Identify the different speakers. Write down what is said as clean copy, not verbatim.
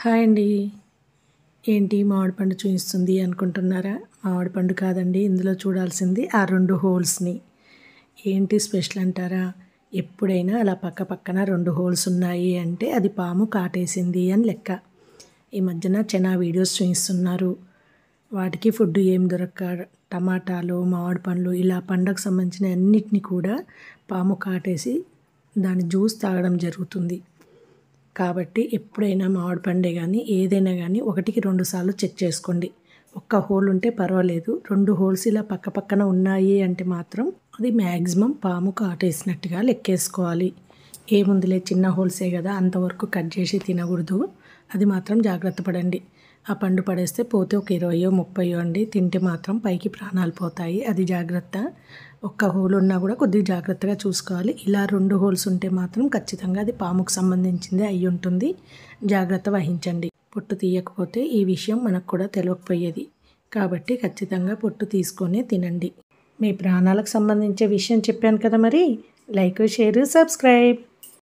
Speaker 1: Hi అండి. ఏంటి మామిడి పండు చూపిస్తుంది అనుకుంటున్నారా? మామిడి పండు కాదండి, ఇందులో చూడాల్సింది ఆ 2 హోల్స్‌ని. ఏంటి స్పెషల్ అంటారా? ఎప్పుడైనా అలా పక్క పక్కన 2 హోల్స్ ఉన్నాయి అంటే అది పాము కాటేసింది అని లెక్క. ఈ మధ్యన చానా వీడియోస్ చూయిస్తున్నారు. వాటికి ఫుడ్ ఏం దొరక్క టమాటాలు, మామిడి పండ్లు ఇలా పండ్లకు సంబంధించిన అన్నిటిని కూడా పాము కాటేసి దాని జ్యూస్ తాగడం జరుగుతుంది. కాబట్టి ఎప్పుడైనా మామిడి పండే కానీ ఏదైనా కానీ 1కి 2 సార్లు చెక్ చేసుకోండి. ఒక్క హోల్ ఉంటే పర్వాలేదు, 2 హోల్స్ ఇలా పక్క పక్కన ఉన్నాయి అంటే మాత్రం అది మ్యాక్సిమం పాము కాటేసినట్టుగా లెక్కేసుకోవాలి. ఏముందిలే చిన్న హోల్సే కదా, అంతవరకు కట్ చేసి తినకూడదు. అది మాత్రం జాగ్రత్త పడండి. ఆ పండు పడేస్తే పోతే ఒక 20 30 అండి, తింటే మాత్రం పైకి ప్రాణాలు పోతాయి. అది జాగ్రత్త. ఒక్క హోల్ ఉన్నా కూడా కొద్దిగా జాగ్రత్తగా చూసుకోవాలి. ఇలా 2 హోల్స్ ఉంటే మాత్రం ఖచ్చితంగా అది పాముకు సంబంధించిందే అయి ఉంటుంది. జాగ్రత్త వహించండి. పొట్టు తీయకపోతే ఈ విషయం మనకు కూడా తెలియకపోయేది. కాబట్టి ఖచ్చితంగా పొట్టు తీసుకొని తినండి. మీ ప్రాణాలకు సంబంధించే విషయం చెప్పాను కదా, మరి లైక్, షేర్, సబ్స్క్రైబ్.